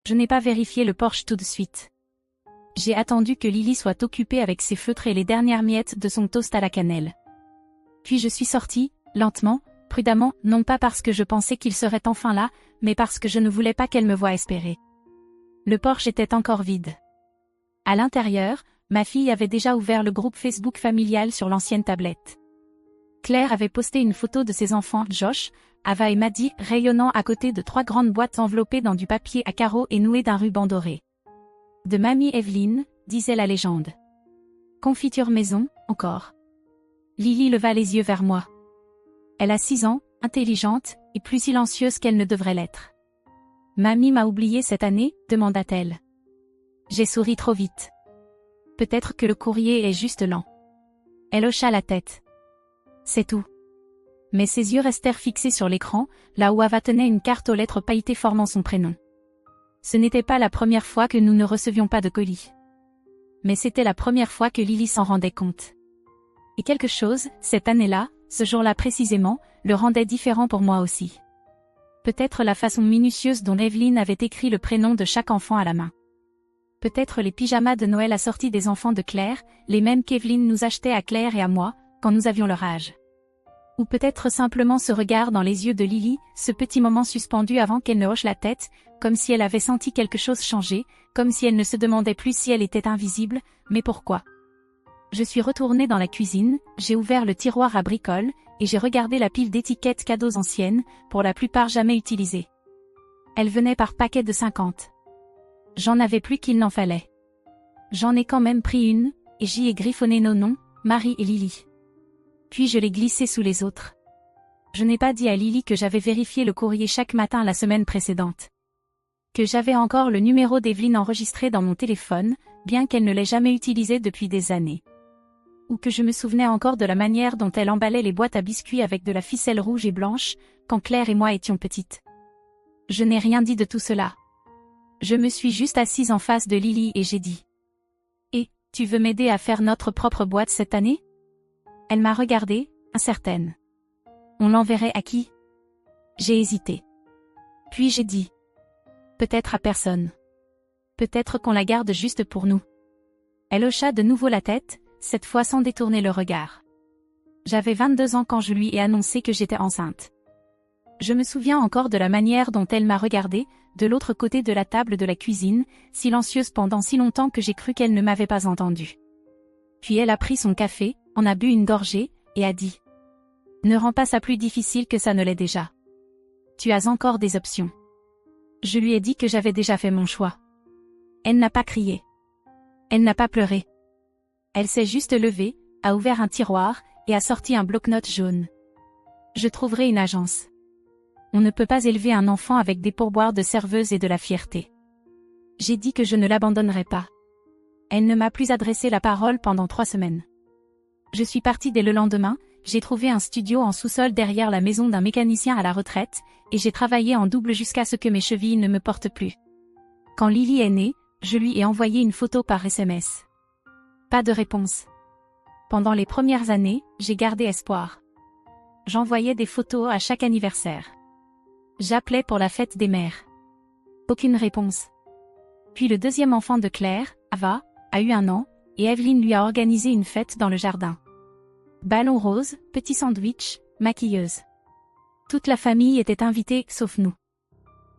Je n'ai pas vérifié le porche tout de suite. J'ai attendu que Lily soit occupée avec ses feutres et les dernières miettes de son toast à la cannelle. Puis je suis sortie, lentement, prudemment, non pas parce que je pensais qu'il serait enfin là, mais parce que je ne voulais pas qu'elle me voie espérer. Le porche était encore vide. À l'intérieur, ma fille avait déjà ouvert le groupe Facebook familial sur l'ancienne tablette. Claire avait posté une photo de ses enfants, Josh, Ava et Maddie, rayonnant à côté de 3 grandes boîtes enveloppées dans du papier à carreaux et nouées d'un ruban doré. De mamie Evelyne, disait la légende. Confiture maison, encore. Lily leva les yeux vers moi. Elle a 6 ans, intelligente, et plus silencieuse qu'elle ne devrait l'être. Mamie m'a oubliée cette année, demanda-t-elle. J'ai souri trop vite. Peut-être que le courrier est juste lent. Elle hocha la tête. C'est tout. Mais ses yeux restèrent fixés sur l'écran, là où Ava tenait une carte aux lettres pailletées formant son prénom. Ce n'était pas la première fois que nous ne recevions pas de colis. Mais c'était la première fois que Lily s'en rendait compte. Et quelque chose, cette année-là, ce jour-là précisément, le rendait différent pour moi aussi. Peut-être la façon minutieuse dont Evelyne avait écrit le prénom de chaque enfant à la main. Peut-être les pyjamas de Noël assortis des enfants de Claire, les mêmes qu'Evelyne nous achetait à Claire et à moi, quand nous avions leur âge. Ou peut-être simplement ce regard dans les yeux de Lily, ce petit moment suspendu avant qu'elle ne hoche la tête, comme si elle avait senti quelque chose changer, comme si elle ne se demandait plus si elle était invisible, mais pourquoi. Je suis retournée dans la cuisine, j'ai ouvert le tiroir à bricoles, et j'ai regardé la pile d'étiquettes cadeaux anciennes, pour la plupart jamais utilisées. Elles venaient par paquets de 50. J'en avais plus qu'il n'en fallait. J'en ai quand même pris une, et j'y ai griffonné nos noms, Marie et Lily. Puis je l'ai glissé sous les autres. Je n'ai pas dit à Lily que j'avais vérifié le courrier chaque matin la semaine précédente. Que j'avais encore le numéro d'Evelyne enregistré dans mon téléphone, bien qu'elle ne l'ait jamais utilisé depuis des années. Ou que je me souvenais encore de la manière dont elle emballait les boîtes à biscuits avec de la ficelle rouge et blanche, quand Claire et moi étions petites. Je n'ai rien dit de tout cela. Je me suis juste assise en face de Lily et j'ai dit. « Et, tu veux m'aider à faire notre propre boîte cette année ?» Elle m'a regardée, incertaine. On l'enverrait à qui? J'ai hésité. Puis j'ai dit. Peut-être à personne. Peut-être qu'on la garde juste pour nous. Elle hocha de nouveau la tête, cette fois sans détourner le regard. J'avais 22 ans quand je lui ai annoncé que j'étais enceinte. Je me souviens encore de la manière dont elle m'a regardée, de l'autre côté de la table de la cuisine, silencieuse pendant si longtemps que j'ai cru qu'elle ne m'avait pas entendue. Puis elle a pris son café, en a bu une gorgée, et a dit. Ne rends pas ça plus difficile que ça ne l'est déjà. Tu as encore des options. Je lui ai dit que j'avais déjà fait mon choix. Elle n'a pas crié. Elle n'a pas pleuré. Elle s'est juste levée, a ouvert un tiroir, et a sorti un bloc-notes jaune. Je trouverai une agence. On ne peut pas élever un enfant avec des pourboires de serveuse et de la fierté. J'ai dit que je ne l'abandonnerai pas. Elle ne m'a plus adressé la parole pendant 3 semaines. Je suis partie dès le lendemain, j'ai trouvé un studio en sous-sol derrière la maison d'un mécanicien à la retraite, et j'ai travaillé en double jusqu'à ce que mes chevilles ne me portent plus. Quand Lily est née, je lui ai envoyé une photo par SMS. Pas de réponse. Pendant les premières années, j'ai gardé espoir. J'envoyais des photos à chaque anniversaire. J'appelais pour la fête des mères. Aucune réponse. Puis le deuxième enfant de Claire, Ava, a eu 1 an, et Evelyne lui a organisé une fête dans le jardin. Ballon rose, petit sandwich, maquilleuse. Toute la famille était invitée, sauf nous.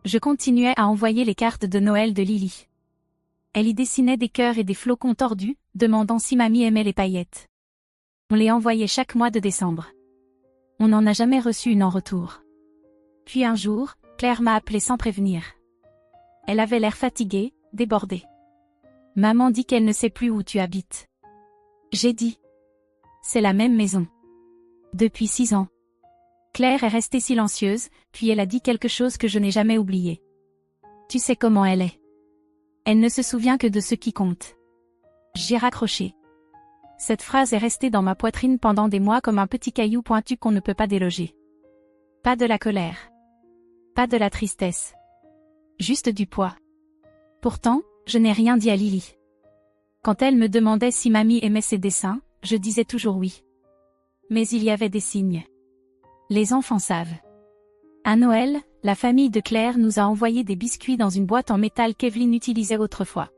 Je continuais à envoyer les cartes de Noël de Lily. Elle y dessinait des cœurs et des flocons tordus, demandant si mamie aimait les paillettes. On les envoyait chaque mois de décembre. On n'en a jamais reçu une en retour. Puis un jour, Claire m'a appelée sans prévenir. Elle avait l'air fatiguée, débordée. Maman dit qu'elle ne sait plus où tu habites. J'ai dit. C'est la même maison. Depuis 6 ans. Claire est restée silencieuse, puis elle a dit quelque chose que je n'ai jamais oublié. Tu sais comment elle est. Elle ne se souvient que de ce qui compte. J'ai raccroché. Cette phrase est restée dans ma poitrine pendant des mois comme un petit caillou pointu qu'on ne peut pas déloger. Pas de la colère. Pas de la tristesse. Juste du poids. Pourtant, je n'ai rien dit à Lily. Quand elle me demandait si mamie aimait ses dessins, je disais toujours oui. Mais il y avait des signes. Les enfants savent. À Noël, la famille de Claire nous a envoyé des biscuits dans une boîte en métal qu'Evelyn utilisait autrefois.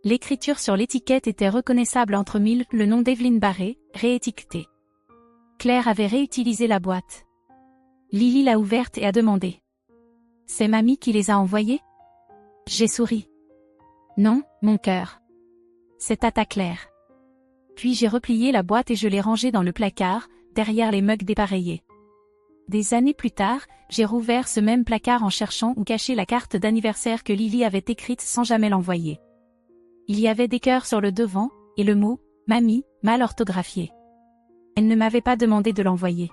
L'écriture sur l'étiquette était reconnaissable entre mille, le nom d'Evelyn Barré, réétiqueté. Claire avait réutilisé la boîte. Lily l'a ouverte et a demandé. « C'est mamie qui les a envoyés ?» J'ai souri. « Non, mon cœur. C'est à ta Claire. » Puis j'ai replié la boîte et je l'ai rangée dans le placard, derrière les mugs dépareillés. Des années plus tard, j'ai rouvert ce même placard en cherchant où cacher la carte d'anniversaire que Lily avait écrite sans jamais l'envoyer. Il y avait des cœurs sur le devant, et le mot « mamie » mal orthographié. Elle ne m'avait pas demandé de l'envoyer.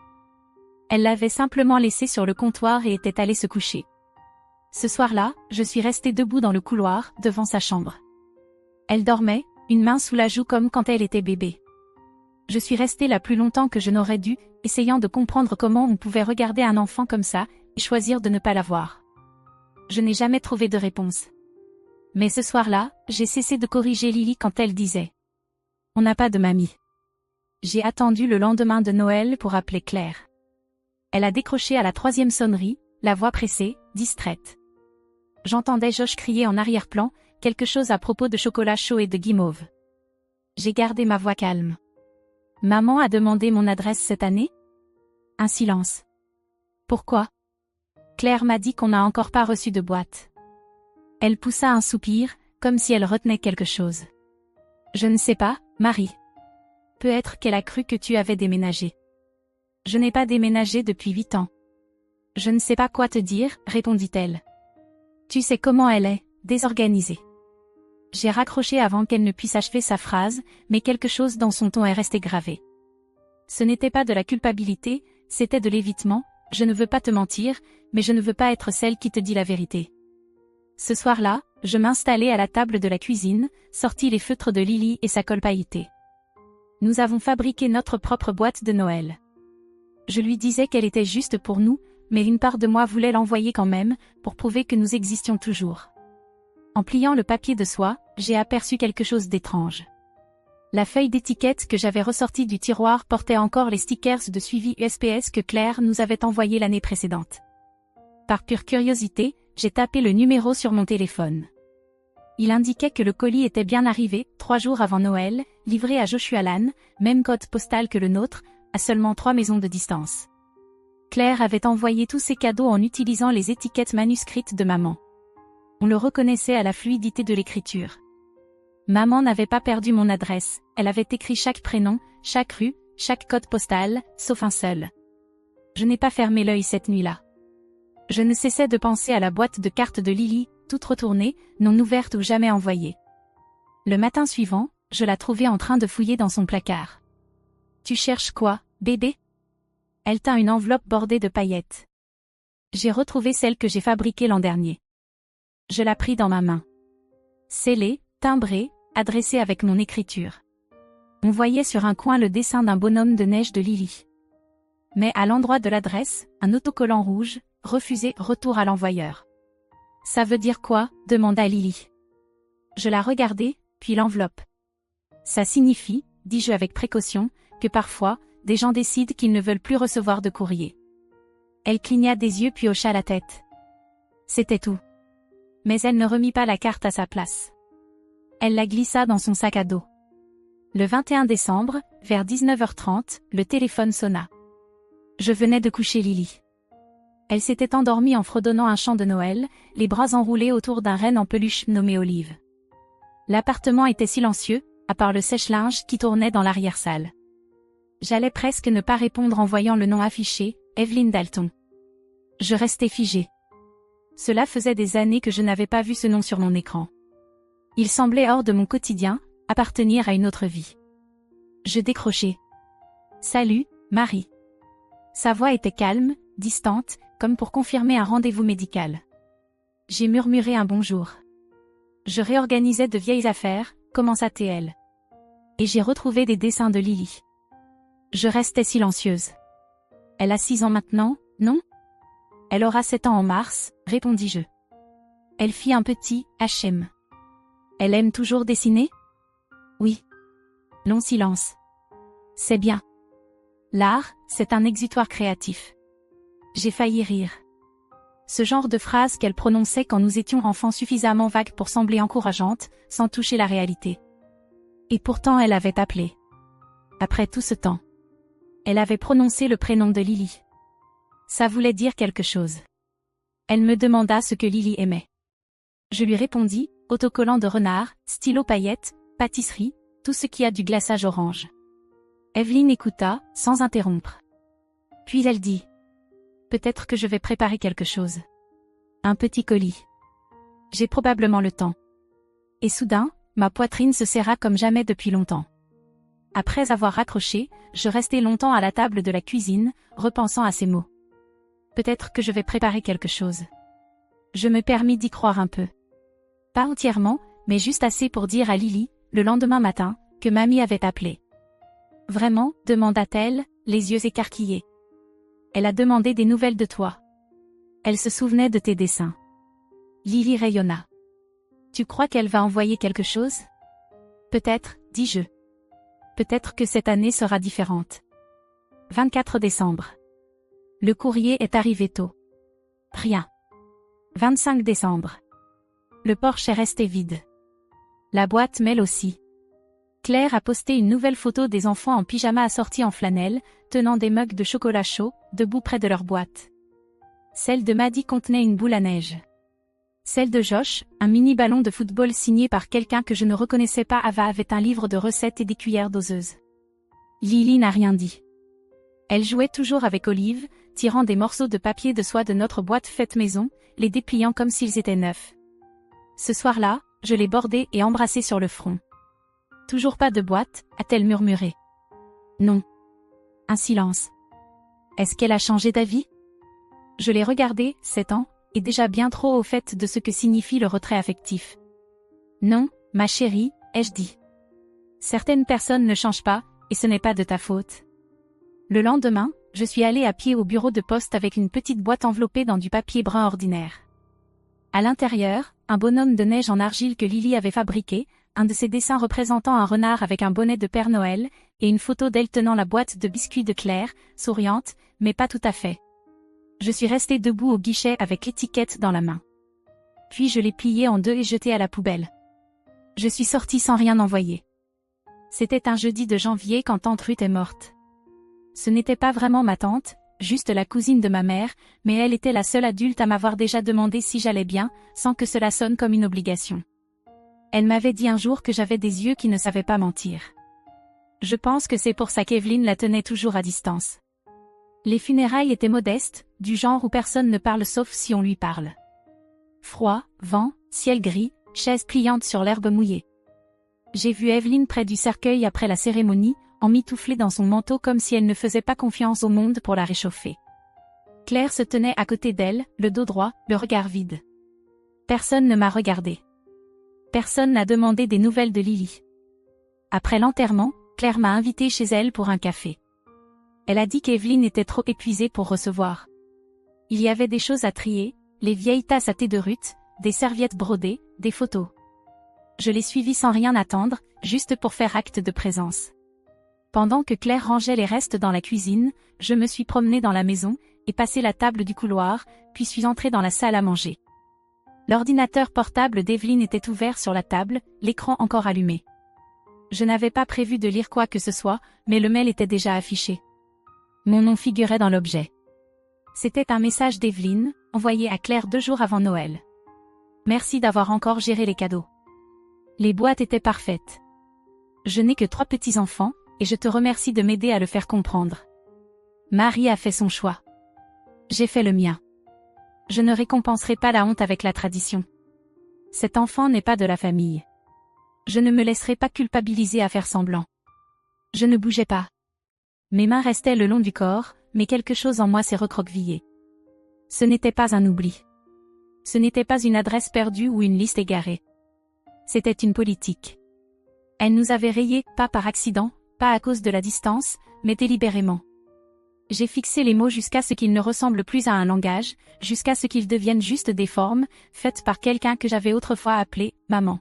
Elle l'avait simplement laissé sur le comptoir et était allée se coucher. Ce soir-là, je suis restée debout dans le couloir, devant sa chambre. Elle dormait, une main sous la joue comme quand elle était bébé. Je suis restée là plus longtemps que je n'aurais dû, essayant de comprendre comment on pouvait regarder un enfant comme ça, et choisir de ne pas la voir. Je n'ai jamais trouvé de réponse. Mais ce soir-là, j'ai cessé de corriger Lily quand elle disait « On n'a pas de mamie ». J'ai attendu le lendemain de Noël pour appeler Claire. Elle a décroché à la 3e sonnerie, la voix pressée, distraite. J'entendais Josh crier en arrière-plan, quelque chose à propos de chocolat chaud et de guimauve. J'ai gardé ma voix calme. Maman a demandé mon adresse cette année? Un silence. Pourquoi? Claire m'a dit qu'on n'a encore pas reçu de boîte. Elle poussa un soupir, comme si elle retenait quelque chose. Je ne sais pas, Marie. Peut-être qu'elle a cru que tu avais déménagé. Je n'ai pas déménagé depuis 8 ans. Je ne sais pas quoi te dire, répondit-elle. Tu sais comment elle est, désorganisée. J'ai raccroché avant qu'elle ne puisse achever sa phrase, mais quelque chose dans son ton est resté gravé. Ce n'était pas de la culpabilité, c'était de l'évitement, je ne veux pas te mentir, mais je ne veux pas être celle qui te dit la vérité. Ce soir-là, je m'installai à la table de la cuisine, sortis les feutres de Lily et sa colle pailletée. Nous avons fabriqué notre propre boîte de Noël. Je lui disais qu'elle était juste pour nous, mais une part de moi voulait l'envoyer quand même, pour prouver que nous existions toujours. En pliant le papier de soie, j'ai aperçu quelque chose d'étrange. La feuille d'étiquette que j'avais ressortie du tiroir portait encore les stickers de suivi USPS que Claire nous avait envoyés l'année précédente. Par pure curiosité, j'ai tapé le numéro sur mon téléphone. Il indiquait que le colis était bien arrivé, 3 jours avant Noël, livré à Joshua Lan, même code postal que le nôtre, à seulement 3 maisons de distance. Claire avait envoyé tous ses cadeaux en utilisant les étiquettes manuscrites de maman. On le reconnaissait à la fluidité de l'écriture. Maman n'avait pas perdu mon adresse, elle avait écrit chaque prénom, chaque rue, chaque code postal, sauf un seul. Je n'ai pas fermé l'œil cette nuit-là. Je ne cessais de penser à la boîte de cartes de Lily, toute retournée, non ouverte ou jamais envoyée. Le matin suivant, je la trouvai en train de fouiller dans son placard. « Tu cherches quoi, bébé ?» Elle tint une enveloppe bordée de paillettes. J'ai retrouvé celle que j'ai fabriquée l'an dernier. Je la pris dans ma main. Scellée, timbrée, adressée avec mon écriture. On voyait sur un coin le dessin d'un bonhomme de neige de Lily. Mais à l'endroit de l'adresse, un autocollant rouge, refusé, retour à l'envoyeur. « Ça veut dire quoi ?» demanda Lily. Je la regardai, puis l'enveloppe. « Ça signifie, dis-je avec précaution, que parfois, des gens décident qu'ils ne veulent plus recevoir de courrier. » Elle cligna des yeux puis hocha la tête. C'était tout. Mais elle ne remit pas la carte à sa place. Elle la glissa dans son sac à dos. Le 21 décembre, vers 19h30, le téléphone sonna. Je venais de coucher Lily. Elle s'était endormie en fredonnant un chant de Noël, les bras enroulés autour d'un renne en peluche nommé Olive. L'appartement était silencieux, à part le sèche-linge qui tournait dans l'arrière-salle. J'allais presque ne pas répondre en voyant le nom affiché, Evelyn Dalton. Je restais figée. Cela faisait des années que je n'avais pas vu ce nom sur mon écran. Il semblait hors de mon quotidien, appartenir à une autre vie. Je décrochai. « Salut, Marie. » Sa voix était calme, distante, comme pour confirmer un rendez-vous médical. J'ai murmuré un bonjour. Je réorganisais de vieilles affaires, commença-t-elle. Et j'ai retrouvé des dessins de Lily. Je restais silencieuse. Elle a 6 ans maintenant, non? Elle aura 7 ans en mars, répondis-je. Elle fit un petit H.M. Elle aime toujours dessiner? Oui. Long silence. C'est bien. L'art, c'est un exutoire créatif. J'ai failli rire. Ce genre de phrase qu'elle prononçait quand nous étions enfants suffisamment vagues pour sembler encourageantes, sans toucher la réalité. Et pourtant elle avait appelé. Après tout ce temps. Elle avait prononcé le prénom de Lily. Ça voulait dire quelque chose. Elle me demanda ce que Lily aimait. Je lui répondis, autocollant de renard, stylo paillettes, pâtisserie, tout ce qui a du glaçage orange. Evelyne écouta, sans interrompre. Puis elle dit. Peut-être que je vais préparer quelque chose. Un petit colis. J'ai probablement le temps. Et soudain, ma poitrine se serra comme jamais depuis longtemps. Après avoir raccroché, je restai longtemps à la table de la cuisine, repensant à ces mots. Peut-être que je vais préparer quelque chose. Je me permis d'y croire un peu. Pas entièrement, mais juste assez pour dire à Lily, le lendemain matin, que mamie avait appelé. Vraiment, demanda-t-elle, les yeux écarquillés. Elle a demandé des nouvelles de toi. Elle se souvenait de tes dessins. Lily rayonna. Tu crois qu'elle va envoyer quelque chose? Peut-être, dis-je. Peut-être que cette année sera différente. 24 décembre. Le courrier est arrivé tôt. Rien. 25 décembre. Le porche est resté vide. La boîte mail aussi. Claire a posté une nouvelle photo des enfants en pyjama assortis en flanelle, tenant des mugs de chocolat chaud, debout près de leur boîte. Celle de Maddie contenait une boule à neige. Celle de Josh, un mini ballon de football signé par quelqu'un que je ne reconnaissais pas avait un livre de recettes et des cuillères doseuses. Lily n'a rien dit. Elle jouait toujours avec Olive, tirant des morceaux de papier de soie de notre boîte faite maison, les dépliant comme s'ils étaient neufs. Ce soir-là, je l'ai bordée et embrassée sur le front. Toujours pas de boîte, a-t-elle murmuré. Non. Un silence. Est-ce qu'elle a changé d'avis? Je l'ai regardée, 7 ans, et déjà bien trop au fait de ce que signifie le retrait affectif. Non, ma chérie, ai-je dit. Certaines personnes ne changent pas, et ce n'est pas de ta faute. Le lendemain, je suis allée à pied au bureau de poste avec une petite boîte enveloppée dans du papier brun ordinaire. À l'intérieur, un bonhomme de neige en argile que Lily avait fabriqué, un de ses dessins représentant un renard avec un bonnet de Père Noël, et une photo d'elle tenant la boîte de biscuits de Claire, souriante, mais pas tout à fait. Je suis restée debout au guichet avec l'étiquette dans la main. Puis je l'ai pliée en deux et jetée à la poubelle. Je suis sortie sans rien envoyer. C'était un jeudi de janvier quand tante Ruth est morte. Ce n'était pas vraiment ma tante, juste la cousine de ma mère, mais elle était la seule adulte à m'avoir déjà demandé si j'allais bien, sans que cela sonne comme une obligation. Elle m'avait dit un jour que j'avais des yeux qui ne savaient pas mentir. Je pense que c'est pour ça qu'Evelyne la tenait toujours à distance. Les funérailles étaient modestes, du genre où personne ne parle sauf si on lui parle. Froid, vent, ciel gris, chaise pliante sur l'herbe mouillée. J'ai vu Evelyne près du cercueil après la cérémonie, emmitouflée dans son manteau comme si elle ne faisait pas confiance au monde pour la réchauffer. Claire se tenait à côté d'elle, le dos droit, le regard vide. Personne ne m'a regardé. Personne n'a demandé des nouvelles de Lily. Après l'enterrement, Claire m'a invitée chez elle pour un café. Elle a dit qu'Evelyne était trop épuisée pour recevoir. Il y avait des choses à trier, les vieilles tasses à thé de Ruth, des serviettes brodées, des photos. Je l'ai suivie sans rien attendre, juste pour faire acte de présence. Pendant que Claire rangeait les restes dans la cuisine, je me suis promenée dans la maison, et passé la table du couloir, puis suis entrée dans la salle à manger. L'ordinateur portable d'Evelyne était ouvert sur la table, l'écran encore allumé. Je n'avais pas prévu de lire quoi que ce soit, mais le mail était déjà affiché. Mon nom figurait dans l'objet. C'était un message d'Evelyne, envoyé à Claire 2 jours avant Noël. Merci d'avoir encore géré les cadeaux. Les boîtes étaient parfaites. Je n'ai que 3 petits-enfants, et je te remercie de m'aider à le faire comprendre. Marie a fait son choix. J'ai fait le mien. Je ne récompenserai pas la honte avec la tradition. Cet enfant n'est pas de la famille. Je ne me laisserai pas culpabiliser à faire semblant. Je ne bougeais pas. Mes mains restaient le long du corps, mais quelque chose en moi s'est recroquevillé. Ce n'était pas un oubli. Ce n'était pas une adresse perdue ou une liste égarée. C'était une politique. Elle nous avait rayés, pas par accident, pas à cause de la distance, mais délibérément. J'ai fixé les mots jusqu'à ce qu'ils ne ressemblent plus à un langage, jusqu'à ce qu'ils deviennent juste des formes, faites par quelqu'un que j'avais autrefois appelé « maman ».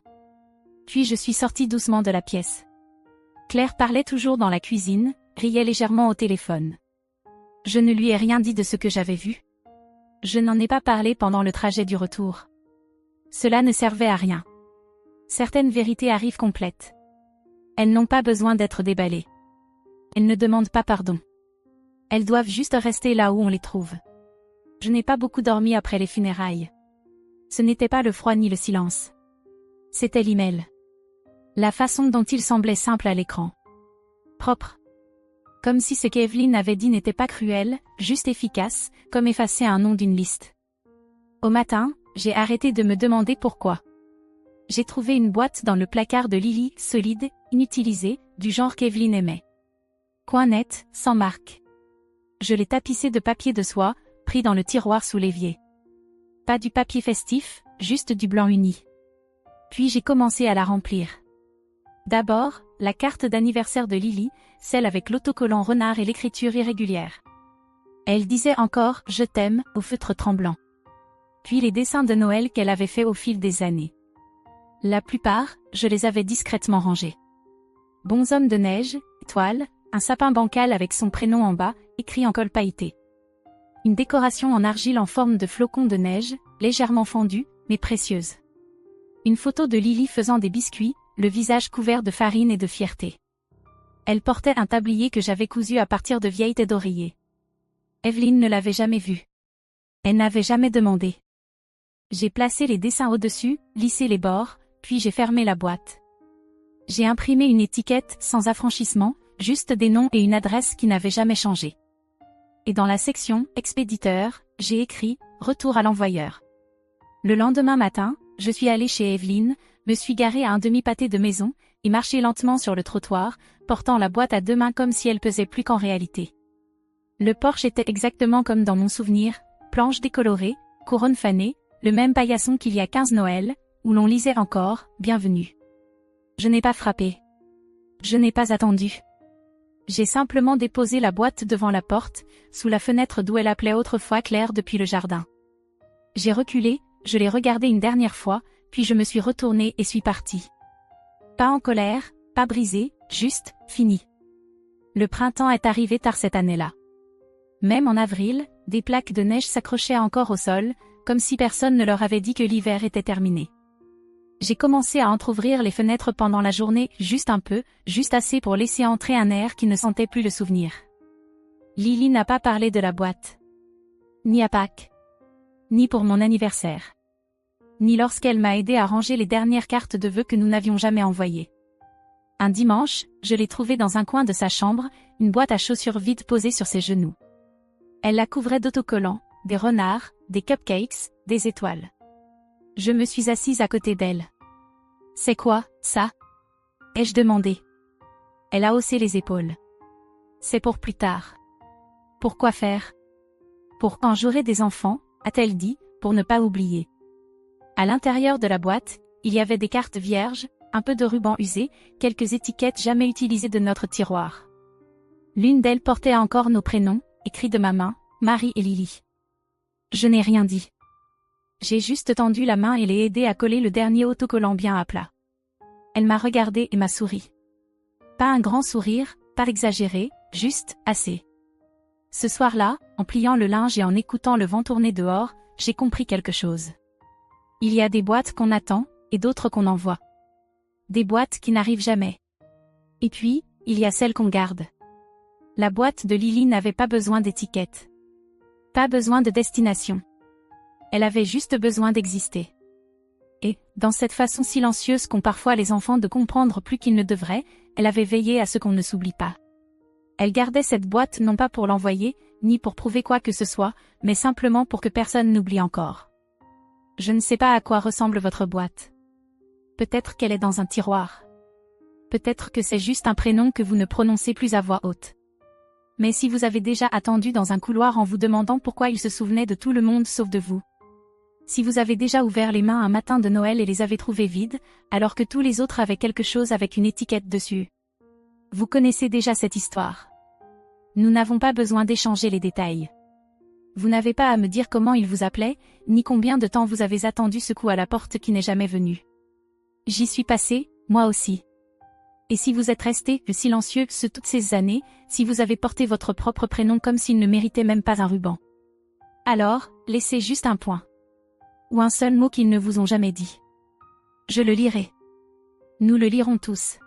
Puis je suis sortie doucement de la pièce. Claire parlait toujours dans la cuisine, riait légèrement au téléphone. Je ne lui ai rien dit de ce que j'avais vu. Je n'en ai pas parlé pendant le trajet du retour. Cela ne servait à rien. Certaines vérités arrivent complètes. Elles n'ont pas besoin d'être déballées. Elles ne demandent pas pardon. Elles doivent juste rester là où on les trouve. Je n'ai pas beaucoup dormi après les funérailles. Ce n'était pas le froid ni le silence. C'était l'email. La façon dont il semblait simple à l'écran. Propre. Comme si ce qu'Evelyn avait dit n'était pas cruel, juste efficace, comme effacer un nom d'une liste. Au matin, j'ai arrêté de me demander pourquoi. J'ai trouvé une boîte dans le placard de Lily, solide, inutilisée, du genre qu'Evelyn aimait. Coin net, sans marque. Je l'ai tapissée de papier de soie, pris dans le tiroir sous l'évier. Pas du papier festif, juste du blanc uni. Puis j'ai commencé à la remplir. D'abord, la carte d'anniversaire de Lily, celle avec l'autocollant renard et l'écriture irrégulière. Elle disait encore « Je t'aime » au feutre tremblant. Puis les dessins de Noël qu'elle avait faits au fil des années. La plupart, je les avais discrètement rangés. Bonhomme de neige, étoile, un sapin bancal avec son prénom en bas, écrit en colle pailleté. Une décoration en argile en forme de flocons de neige, légèrement fendue, mais précieuse. Une photo de Lily faisant des biscuits, le visage couvert de farine et de fierté. Elle portait un tablier que j'avais cousu à partir de vieilles têtes d'oreiller. Evelyn ne l'avait jamais vu. Elle n'avait jamais demandé. J'ai placé les dessins au-dessus, lissé les bords, puis j'ai fermé la boîte. J'ai imprimé une étiquette sans affranchissement, juste des noms et une adresse qui n'avaient jamais changé. Et dans la section « Expéditeur », j'ai écrit « Retour à l'envoyeur ». Le lendemain matin, je suis allée chez Evelyn, me suis garée à un demi-pâté de maison, et marché lentement sur le trottoir, portant la boîte à deux mains comme si elle pesait plus qu'en réalité. Le porche était exactement comme dans mon souvenir, planche décolorée, couronne fanée, le même paillasson qu'il y a 15 Noëls, où l'on lisait encore « Bienvenue ». Je n'ai pas frappé. Je n'ai pas attendu. J'ai simplement déposé la boîte devant la porte, sous la fenêtre d'où elle appelait autrefois Claire depuis le jardin. J'ai reculé, je l'ai regardée une dernière fois, puis je me suis retournée et suis partie. Pas en colère, pas brisée, juste, fini. Le printemps est arrivé tard cette année-là. Même en avril, des plaques de neige s'accrochaient encore au sol, comme si personne ne leur avait dit que l'hiver était terminé. J'ai commencé à entr'ouvrir les fenêtres pendant la journée, juste un peu, juste assez pour laisser entrer un air qui ne sentait plus le souvenir. Lily n'a pas parlé de la boîte. Ni à Pâques. Ni pour mon anniversaire. Ni lorsqu'elle m'a aidé à ranger les dernières cartes de vœux que nous n'avions jamais envoyées. Un dimanche, je l'ai trouvée dans un coin de sa chambre, une boîte à chaussures vide posée sur ses genoux. Elle la couvrait d'autocollants, des renards, des cupcakes, des étoiles. Je me suis assise à côté d'elle. « C'est quoi, ça ?» ai-je demandé. Elle a haussé les épaules. « C'est pour plus tard. »« Pour quoi faire ?»« Pour quand j'aurai des enfants, » a-t-elle dit, pour ne pas oublier. À l'intérieur de la boîte, il y avait des cartes vierges, un peu de ruban usé, quelques étiquettes jamais utilisées de notre tiroir. L'une d'elles portait encore nos prénoms, écrits de ma main, Marie et Lily. Je n'ai rien dit. J'ai juste tendu la main et l'ai aidée à coller le dernier autocollant bien à plat. Elle m'a regardé et m'a souri. Pas un grand sourire, pas exagéré, juste, assez. Ce soir-là, en pliant le linge et en écoutant le vent tourner dehors, j'ai compris quelque chose. Il y a des boîtes qu'on attend, et d'autres qu'on envoie. Des boîtes qui n'arrivent jamais. Et puis, il y a celles qu'on garde. La boîte de Lily n'avait pas besoin d'étiquette. Pas besoin de destination. Elle avait juste besoin d'exister. Et, dans cette façon silencieuse qu'ont parfois les enfants de comprendre plus qu'ils ne devraient, elle avait veillé à ce qu'on ne s'oublie pas. Elle gardait cette boîte non pas pour l'envoyer, ni pour prouver quoi que ce soit, mais simplement pour que personne n'oublie encore. Je ne sais pas à quoi ressemble votre boîte. Peut-être qu'elle est dans un tiroir. Peut-être que c'est juste un prénom que vous ne prononcez plus à voix haute. Mais si vous avez déjà attendu dans un couloir en vous demandant pourquoi il se souvenait de tout le monde sauf de vous. Si vous avez déjà ouvert les mains un matin de Noël et les avez trouvées vides, alors que tous les autres avaient quelque chose avec une étiquette dessus. Vous connaissez déjà cette histoire. Nous n'avons pas besoin d'échanger les détails. Vous n'avez pas à me dire comment il vous appelait, ni combien de temps vous avez attendu ce coup à la porte qui n'est jamais venu. J'y suis passé, moi aussi. Et si vous êtes resté silencieux toutes ces années, si vous avez porté votre propre prénom comme s'il ne méritait même pas un ruban. Alors, laissez juste un point. Ou un seul mot qu'ils ne vous ont jamais dit. Je le lirai. Nous le lirons tous.